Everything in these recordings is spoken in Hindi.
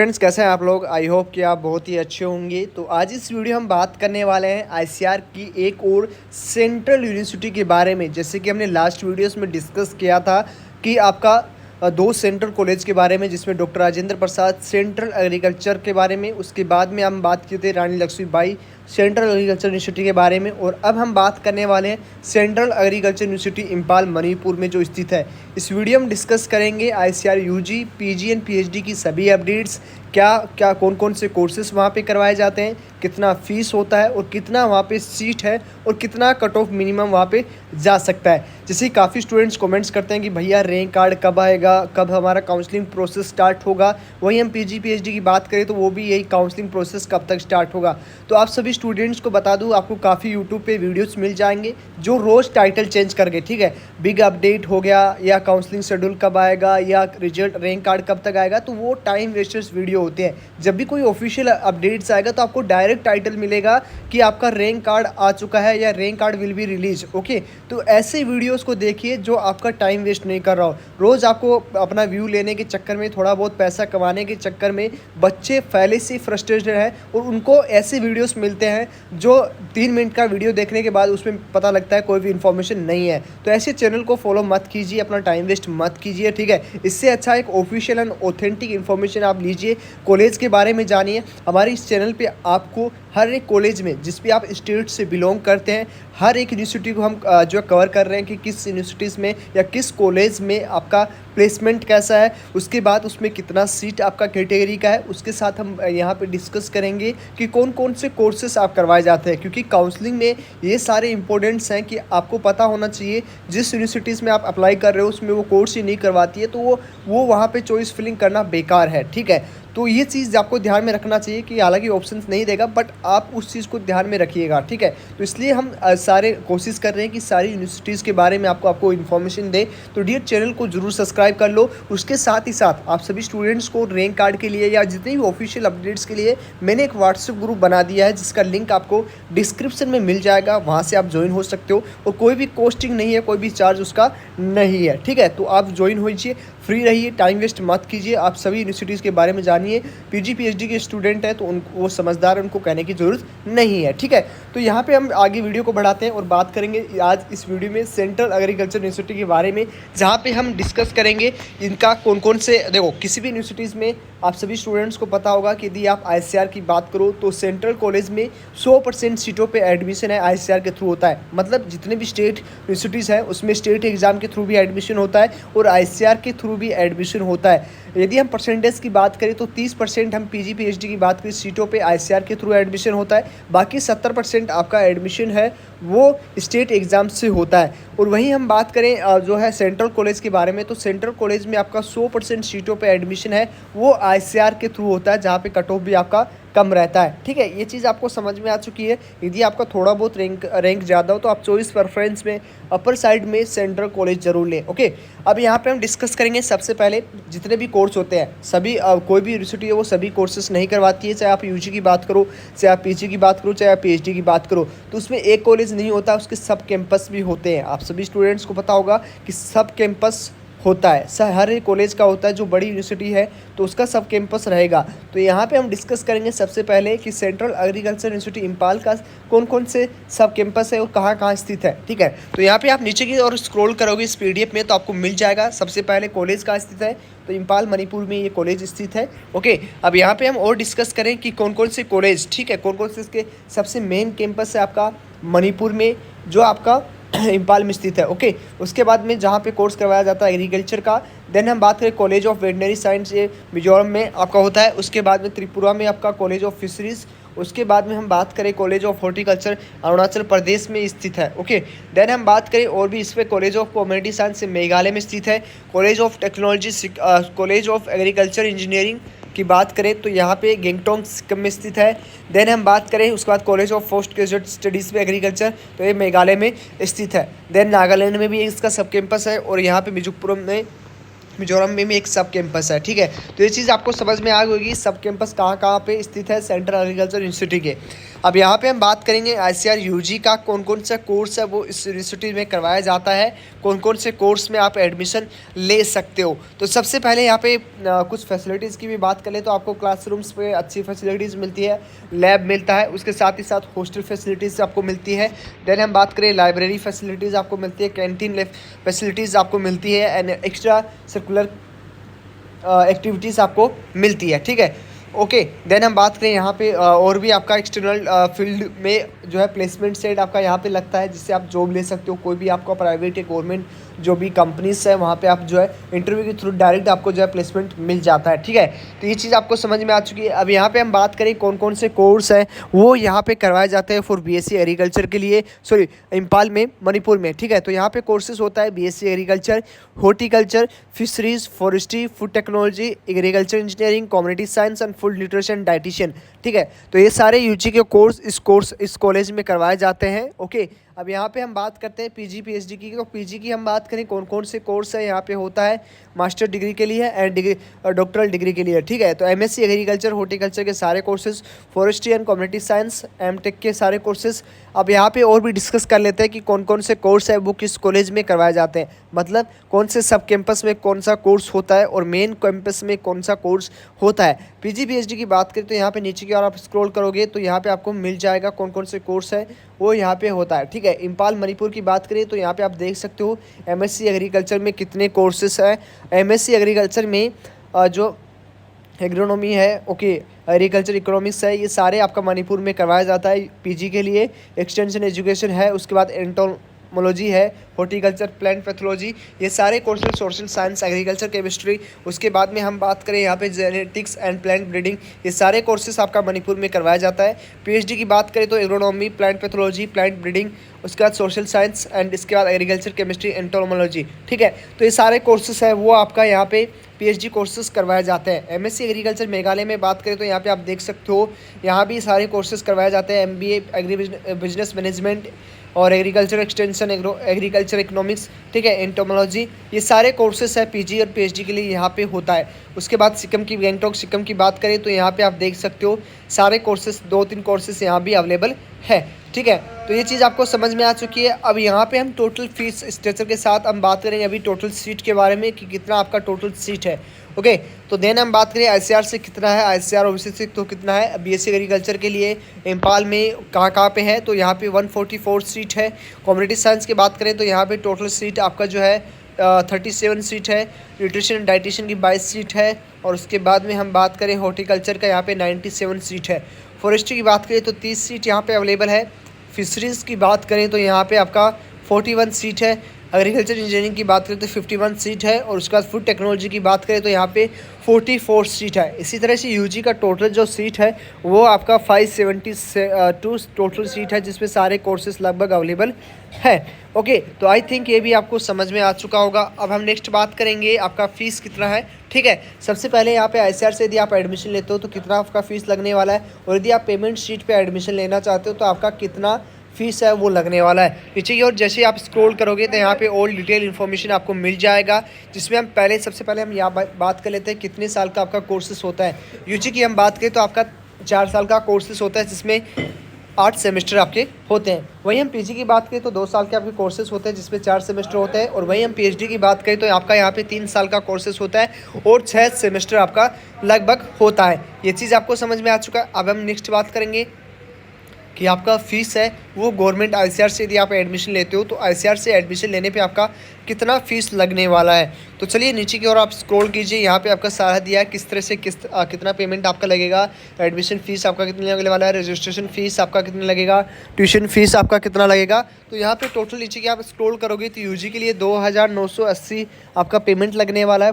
फ्रेंड्स, कैसे हैं आप लोग। आई होप कि आप बहुत ही अच्छे होंगे। तो आज इस वीडियो हम बात करने वाले हैं आईसीआर की एक और सेंट्रल यूनिवर्सिटी के बारे में। जैसे कि हमने लास्ट वीडियोस में डिस्कस किया था कि आपका दो सेंट्रल कॉलेज के बारे में, जिसमें doctor Rajendra Prasad central agriculture के बारे में, उसके बाद में हम बात किए थे रानी लक्ष्मीबाई सेंट्रल एग्रीकल्चर यूनिवर्सिटी के बारे में, और अब हम बात करने वाले हैं central agriculture university Imphal Manipur में जो स्थित है। इस वीडियो में डिस्कस करेंगे ICR UG, PG and PhD की सभी अपडेट्स, क्या क्या कौन कौन से कोर्सेज वहाँ पे करवाए जाते हैं, कितना फ़ीस होता है और कितना वहाँ पे सीट है और कितना कट ऑफ मिनिमम वहाँ पे जा सकता है। जैसे काफ़ी स्टूडेंट्स कमेंट्स करते हैं कि भैया रैंक कार्ड कब आएगा, कब हमारा काउंसलिंग प्रोसेस स्टार्ट होगा। वही हम पीजी पीएचडी की बात करें तो वो भी यही काउंसलिंग प्रोसेस कब तक स्टार्ट होगा। तो आप सभी स्टूडेंट्स को बता दूँ, आपको काफ़ी यूट्यूब पे वीडियोस मिल जाएंगे जो रोज़ टाइटल चेंज करके, ठीक है, बिग अपडेट हो गया या काउंसलिंग शेड्यूल कब आएगा या रिजल्ट रैंक कार्ड कब तक आएगा, तो वो टाइम वेस्टर्स वीडियो होते हैं। जब भी कोई ऑफिशियल अपडेट्स आएगा तो आपको डायरेक्ट टाइटल मिलेगा कि आपका रैंक कार्ड आ चुका है या rank card will be release. Okay, तो ऐसे वीडियोस को देखिए जो आपका टाइम वेस्ट नहीं कर रहा हो। रोज़ आपको अपना व्यू लेने के चक्कर में, थोड़ा बहुत पैसा कमाने के चक्कर में बच्चे पहले से फ्रस्ट्रेटेड हैं और उनको ऐसे वीडियोस मिलते हैं जो 3 मिनट का वीडियो देखने के बाद उसमें पता लगता है कोई भी इन्फॉर्मेशन नहीं है। तो ऐसे चैनल को फॉलो मत कीजिए, अपना टाइम वेस्ट मत कीजिए, ठीक है। इससे अच्छा एक ऑफिशियल एंड ऑथेंटिक इन्फॉर्मेशन आप लीजिए, कॉलेज के बारे में जानिए। हमारे इस चैनल पे आपको हर एक कॉलेज में, जिस भी आप स्टेट से बिलोंग करते हैं, हर एक यूनिवर्सिटी को हम जो कवर कर रहे हैं कि किस यूनिवर्सिटीज़ में या किस कॉलेज में आपका प्लेसमेंट कैसा है, उसके बाद उसमें कितना सीट आपका कैटेगरी का है। उसके साथ हम यहाँ पे डिस्कस करेंगे कि कौन कौन से कोर्सेस आप करवाए जाते हैं, क्योंकि काउंसलिंग में ये सारे इंपॉर्टेंट्स हैं कि आपको पता होना चाहिए। जिस यूनिवर्सिटीज़ में आप अप्लाई कर रहे हो उसमें वो कोर्स ही नहीं करवाती है तो वो वहाँ पे चॉइस फिलिंग करना बेकार है, ठीक है। तो ये चीज़ आपको ध्यान में रखना चाहिए कि हालांकि ऑप्शंस नहीं देगा बट आप उस चीज़ को ध्यान में रखिएगा, ठीक है। तो इसलिए हम सारे कोशिश कर रहे हैं कि सारी यूनिवर्सिटीज़ के बारे में आपको इन्फॉर्मेशन दे। तो डियर चैनल को जरूर सब्सक्राइब कर लो। उसके साथ ही साथ आप सभी स्टूडेंट्स को रैंक कार्ड के लिए या जितने भी ऑफिशियल अपडेट्स के लिए मैंने एक व्हाट्सएप ग्रुप बना दिया है, जिसका लिंक आपको डिस्क्रिप्शन में मिल जाएगा। वहाँ से आप ज्वाइन हो सकते हो और कोई भी कॉस्टिंग नहीं है, कोई भी चार्ज उसका नहीं है, ठीक है। तो आप ज्वाइन होइए, फ्री रहिए, टाइम वेस्ट मत कीजिए। आप सभी यूनिवर्सिटीज़ के बारे में जानिए। पीजी पीएचडी के स्टूडेंट हैं तो वो समझदार है, उनको कहने की ज़रूरत नहीं है, ठीक है। तो यहाँ पे हम आगे वीडियो को बढ़ाते हैं और बात करेंगे आज इस वीडियो में सेंट्रल एग्रीकल्चर यूनिवर्सिटी के बारे में, जहाँ पे हम डिस्कस करेंगे इनका कौन कौन से। देखो, किसी भी यूनिवर्सिटीज़ में आप सभी स्टूडेंट्स को पता होगा कि यदि आप आईसीआर की बात करो तो सेंट्रल कॉलेज में 100% सीटों पे एडमिशन है आईसीआर के थ्रू होता है। मतलब जितने भी स्टेट यूनिवर्सिटीज़ हैं उसमें स्टेट एग्जाम के थ्रू भी एडमिशन होता है और आईसीआर के थ्रू भी एडमिशन होता है। यदि हम परसेंटेज की बात करें तो 30% हम पीजी पीएचडी की बात करें सीटों पे आईसीआर के थ्रू एडमिशन होता है। बाकी 70% आपका एडमिशन है वो स्टेट एग्ज़ाम से होता है। और वहीं हम बात करें जो है सेंट्रल कॉलेज के बारे में, तो सेंट्रल कॉलेज में आपका 100% सीटों पे एडमिशन है वो आईसीआर के थ्रू होता है, जहाँ पे कट ऑफ भी आपका कम रहता है, ठीक है। ये चीज़ आपको समझ में आ चुकी है। यदि आपका थोड़ा बहुत रैंक ज़्यादा हो तो आप चॉइस प्रेफरेंस में अपर साइड में सेंट्रल कॉलेज जरूर लें, ओके। अब यहाँ पे हम डिस्कस करेंगे सबसे पहले जितने भी कोर्स होते हैं सभी, कोई भी यूनिवर्सिटी है वो सभी कोर्सेस नहीं करवाती है। चाहे आप यूजी की बात करो, चाहे आप पीजी की बात करो, चाहे आप पीएचडी की बात करो, तो उसमें एक कॉलेज नहीं होता, उसके सब कैंपस भी होते हैं। आप सभी स्टूडेंट्स को पता होगा कि सब कैंपस होता है, हर एक कॉलेज का होता है। जो बड़ी यूनिवर्सिटी है तो उसका सब कैंपस रहेगा। तो यहाँ पे हम डिस्कस करेंगे सबसे पहले कि सेंट्रल एग्रीकल्चर यूनिवर्सिटी इम्फाल का कौन कौन से सब कैंपस है और कहाँ कहाँ स्थित है, ठीक है। तो यहाँ पे आप नीचे की ओर स्क्रॉल करोगे इस पीडीएफ में तो आपको मिल जाएगा। सबसे पहले कॉलेज कहाँ स्थित है, तो इम्फाल मणिपुर में ये कॉलेज स्थित है, ओके। अब यहाँ पे हम और डिस्कस करें कि कौन कौन से कॉलेज, ठीक है, कौन कौन से इसके सबसे मेन कैंपस है आपका मणिपुर में जो आपका इम्फाल में स्थित है, ओके। उसके बाद में जहाँ पे कोर्स करवाया जाता है एग्रीकल्चर का, देन हम बात करें कॉलेज ऑफ वेटनरी साइंस, ये मिजोरम में आपका होता है। उसके बाद में त्रिपुरा में आपका कॉलेज ऑफ फिशरीज। उसके बाद में हम बात करें college of horticulture Arunachal Pradesh में स्थित है, ओके। देन हम बात करें और भी इस पर college of community science Meghalaya में स्थित है। College of technology, college of agriculture engineering की बात करें तो यहाँ पे गेंगटोंग सिक्किम में स्थित है। देन हम बात करें उसके बाद college of post graduate studies में एग्रीकल्चर, तो ये मेघालय में स्थित है। देन नागालैंड में भी इसका सब कैंपस है और यहाँ पे मिजोरम में मिजोरम में भी एक सब कैंपस है, ठीक है। तो ये चीज़ आपको समझ में आ गई होगी सब कैंपस कहाँ कहाँ पे स्थित है सेंट्रल एग्रीकल्चर यूनिवर्सिटी के। अब यहाँ पे हम बात करेंगे आईसीआर यूजी का कौन कौन सा कोर्स है वो इस यूनिवर्सिटी में करवाया जाता है, कौन कौन से कोर्स में आप एडमिशन ले सकते हो। तो सबसे पहले यहाँ पे कुछ फैसिलिटीज़ की भी बात करें तो आपको क्लासरूम्स पे अच्छी फैसिलिटीज़ मिलती है, लैब मिलता है, उसके साथ ही साथ हॉस्टल फैसिलिटीज़ आपको मिलती है। देन हम बात करें लाइब्रेरी फैसिलिटीज़ आपको मिलती है, कैंटीन फैसिलिटीज़ आपको मिलती है एंड एक्स्ट्रा सर्कुलर एक्टिविटीज़ आपको मिलती है, ठीक है। ओके, देन हम बात करें यहाँ पे और भी आपका एक्सटर्नल फील्ड में जो है प्लेसमेंट सेट आपका यहाँ पे लगता है जिससे आप जॉब ले सकते हो। कोई भी आपका प्राइवेट या गवर्नमेंट जो भी कंपनीज है वहाँ पे आप जो है इंटरव्यू के थ्रू डायरेक्ट आपको जो है प्लेसमेंट मिल जाता है, ठीक है। तो ये चीज़ आपको समझ में आ चुकी है। अब यहाँ पे हम बात करें कौन कौन से कोर्स हैं वो यहाँ पे करवाए जाते हैं फॉर बीएससी एग्रीकल्चर के लिए, सॉरी इम्फाल में मणिपुर में, ठीक है। तो यहाँ पे कोर्सेज होता है BSc agriculture, horticulture, fisheries, forestry, food technology, agriculture engineering, community science and food nutrition dietitian, ठीक है। तो ये सारे यूजी के कोर्स इस कॉलेज में करवाए जाते हैं। ओके, अब यहाँ पे हम बात करते हैं पीजी पीएचडी की। तो पीजी की हम बात करें कौन कौन से कोर्स है यहाँ पे होता है, मास्टर डिग्री के लिए एंड डॉक्टरल डिग्री के लिए, ठीक है। तो एमएससी एग्रीकल्चर, हॉर्टिकल्चर के सारे courses, forestry and community science, MTech के सारे कोर्सेज। अब यहाँ पे और भी डिस्कस कर लेते हैं कि कौन कौन से कोर्स है वो किस कॉलेज में करवाए जाते हैं, मतलब कौन से सब कैंपस में कौन सा कोर्स होता है और मेन कैंपस में कौन सा कोर्स होता है। पीजी पीएचडी की बात करें तो यहाँ पे नीचे की ओर आप स्क्रॉल करोगे तो यहाँ पे आपको मिल जाएगा कौन कौन से कोर्स है वो यहाँ पे होता है, ठीक है। इम्फाल मणिपुर की बात करें तो यहाँ पे आप देख सकते हो एमएससी एग्रीकल्चर में कितने कोर्सेस हैं। एमएससी एग्रीकल्चर में जो एग्रोनॉमी है, ओके, एग्रीकल्चर इकोनॉमिक्स है, ये सारे आपका मणिपुर में करवाया जाता है पीजी के लिए। एक्सटेंशन एजुकेशन है, उसके बाद एंटोमोलॉजी है, हॉर्टिकल्चर, प्लांट पैथोलॉजी, ये सारे courses, social science, agriculture, chemistry. उसके बाद में हम बात करें यहाँ पे जेनेटिक्स एंड प्लांट ब्रीडिंग, ये सारे कोर्सेज आपका मणिपुर में करवाया जाता है। पीएचडी की बात करें तो agronomy, plant pathology, plant breeding, उसके बाद सोशल साइंस एंड इसके बाद एग्रीकल्चर, केमिस्ट्री, एंटोमोलॉजी, ठीक है। तो ये सारे कोर्सेज है वो आपका यहाँ पे पीएचडी कोर्सेज करवाए जाते हैं। एमएससी एग्रीकल्चर मेघालय में बात करें तो यहाँ पे आप देख सकते हो यहाँ भी सारे कोर्सेज करवाए जाते हैं। एमबीए एग्री बिजनेस मैनेजमेंट और एग्रीकल्चर एक्सटेंशन, एग्रीकल्चर इकोनॉमिक्स, ठीक है, एंटोमोलॉजी, ये सारे कोर्सेज है पीजी और पीएचडी के लिए यहाँ पे होता है। उसके बाद सिक्किम की, गैंगटॉक सिक्किम की बात करें तो यहाँ पे आप देख सकते हो सारे कोर्सेज, 2-3 कोर्सेज यहाँ भी अवेलेबल है, ठीक है। तो ये चीज़ आपको समझ में आ चुकी है। अब यहाँ पे हम टोटल फीस स्ट्रक्चर के साथ हम बात करेंगे अभी टोटल सीट के बारे में कि कितना आपका टोटल सीट है। ओके, तो देन हम बात करें आईसीआर से कितना है, आईसीआर ओबीसी से तो कितना है। बीएससी एग्रीकल्चर के लिए इम्फाल में कहाँ पे है तो यहाँ पे 144 सीट है। कम्युनिटी साइंस की बात करें तो यहाँ पे टोटल सीट आपका जो है 37 सीट है। न्यूट्रिशन एंड डाइटिशियन की 22 सीट है। और उसके बाद में हम बात करें हॉर्टिकल्चर का यहाँ पे 97 सीट है। फॉरेस्ट्री की बात करें तो 30 सीट यहाँ पे अवेलेबल है। फिशरीज़ की बात करें तो यहाँ पे आपका 41 सीट है। एग्रीकल्चर इंजीनियरिंग की बात करें तो 51 सीट है। और उसके बाद फूड टेक्नोलॉजी की बात करें तो यहाँ पे 44 सीट है। इसी तरह से यूजी का टोटल जो सीट है वो आपका 572 टोटल सीट है जिसमें सारे कोर्सेज लगभग अवेलेबल है। ओके, तो आई थिंक ये भी आपको समझ में आ चुका होगा। अब हम नेक्स्ट बात करेंगे आपका फ़ीस कितना है, ठीक है। सबसे पहले यहाँ पे आईसीआर से यदि आप एडमिशन लेते हो तो कितना आपका फ़ीस लगने वाला है, और यदि आप पेमेंट शीट पे एडमिशन लेना चाहते हो तो आपका कितना फ़ीस है वो लगने वाला है। नीचे की ओर जैसे आप स्क्रॉल करोगे तो यहाँ पे ऑल डिटेल इन्फॉर्मेशन आपको मिल जाएगा, जिसमें हम पहले सबसे पहले हम यहाँ बात कर लेते हैं कितने साल का आपका कोर्सेस होता है। यूजी की हम बात करें तो आपका 4 साल का कोर्सेस होता है जिसमें 8 सेमेस्टर आपके होते हैं। वहीं हम पीजी की बात करें तो 2 साल के आपके कोर्सेज होते हैं जिसमें 4 सेमेस्टर होते हैं। और वहीं हम पीएचडी की बात करें तो आपका यहाँ पे 3 साल का कोर्सेज होता है और 6 सेमेस्टर आपका लगभग होता है। ये चीज़ आपको समझ में आ चुका है। अब हम नेक्स्ट बात करेंगे कि आपका फ़ीस है वो गवर्नमेंट आईसीआर से यदि आप एडमिशन लेते हो तो आईसीआर से एडमिशन लेने पे आपका कितना फ़ीस लगने वाला है। तो चलिए नीचे की ओर आप स्क्रॉल कीजिए, यहाँ पे आपका सारा दिया है किस तरह से कितना पेमेंट आपका लगेगा, एडमिशन फ़ीस आपका कितना लगने वाला है, रजिस्ट्रेशन फ़ीस आपका कितना लगेगा, ट्यूशन फ़ीस आपका कितना लगेगा। तो यहाँ पे टोटल नीचे की आप स्क्रॉल करोगे तो यूजी के लिए 2980 आपका पेमेंट लगने वाला है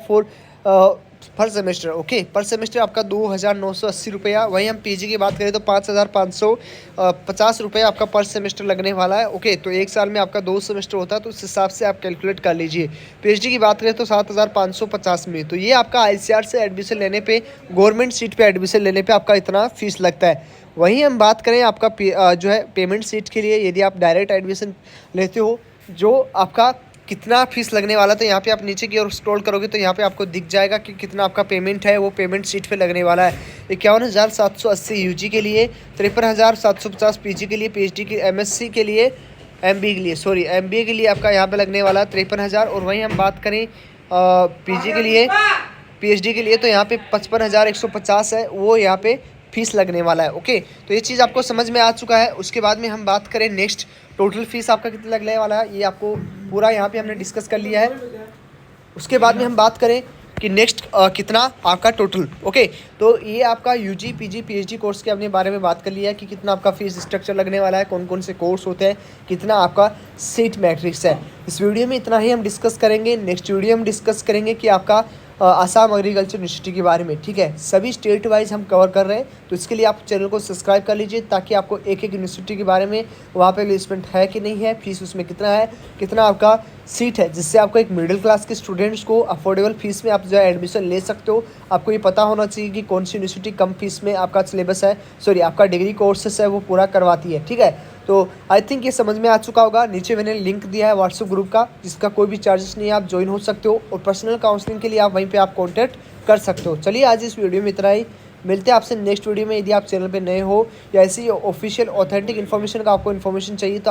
पर सेमेस्टर। ओके, पर सेमेस्टर आपका 2980 रुपया। वहीं हम पीजी की बात करें तो 5550 रुपये आपका पर सेमेस्टर लगने वाला है। ओके, तो 1 साल में आपका 2 सेमेस्टर होता है तो उस हिसाब से आप कैलकुलेट कर लीजिए। पीएचडी की बात करें तो 7550 में। तो ये आपका आईसीआर से एडमिशन लेने पे, गवर्नमेंट सीट पे एडमिशन लेने पे आपका इतना फ़ीस लगता है। वहीं हम बात करें आपका जो है पेमेंट सीट के लिए, यदि आप डायरेक्ट एडमिशन लेते हो जो आपका कितना फीस लगने वाला। तो यहाँ पे आप नीचे की ओर स्क्रॉल करोगे तो यहाँ पे आपको दिख जाएगा कि कितना आपका पेमेंट है, वो पेमेंट शीट पे लगने वाला है। 51,780 यूजी के लिए, 53,750 पीजी के लिए, पीएचडी के एमएससी के लिए, एमबीए के लिए, सॉरी एमबीए के लिए आपका यहाँ पे लगने वाला 53,000। और वहीं हम बात करें पीजी के लिए, पीएचडी के लिए, तो यहाँ पे 55,150 है, वो यहाँ पे फीस लगने वाला है। ओके, तो ये चीज़ आपको समझ में आ चुका है। उसके बाद में हम बात करें नेक्स्ट, टोटल फीस आपका कितना लगने वाला है, ये आपको पूरा यहाँ पे हमने डिस्कस कर लिया है। उसके बाद में हम बात करें कि नेक्स्ट कितना आपका टोटल। ओके, तो ये आपका यूजी पीजी पीएचडी कोर्स के अपने बारे में बात कर लिया है कि कितना आपका फीस स्ट्रक्चर लगने वाला है, कौन कौन से कोर्स होते हैं, कितना आपका सीट मैट्रिक्स है। इस वीडियो में इतना ही हम डिस्कस करेंगे। नेक्स्ट वीडियो हम डिस्कस करेंगे कि आपका आसाम एग्रीकल्चर यूनिवर्सिटी के बारे में। ठीक है, सभी स्टेट वाइज हम कवर कर रहे हैं, तो इसके लिए आप चैनल को सब्सक्राइब कर लीजिए ताकि आपको एक एक यूनिवर्सिटी के बारे में, वहाँ पे प्लेसमेंट है कि नहीं है, फीस उसमें कितना है, कितना आपका सीट है, जिससे आपको एक मिडिल क्लास के स्टूडेंट्स को अफोर्डेबल फीस में आप जो है एडमिशन ले सकते हो। आपको ये पता होना चाहिए कि कौन सी यूनिवर्सिटी कम फीस में आपका सिलेबस है, सॉरी आपका डिग्री कोर्सेस है वो पूरा करवाती है। ठीक है, तो आई थिंक ये समझ में आ चुका होगा। नीचे मैंने लिंक दिया है व्हाट्सएप ग्रुप का, जिसका कोई भी चार्जेस नहीं है, आप ज्वाइन हो सकते हो और पर्सनल काउंसलिंग के लिए आप वहीं पे आप कॉन्टैक्ट कर सकते हो। चलिए आज इस वीडियो में इतना ही, मिलते हैं आपसे नेक्स्ट वीडियो में। यदि आप चैनल पे नए हो या ऐसी ऑफिशियल ऑथेंटिक इन्फॉर्मेशन का आपको इन्फॉर्मेशन चाहिए तो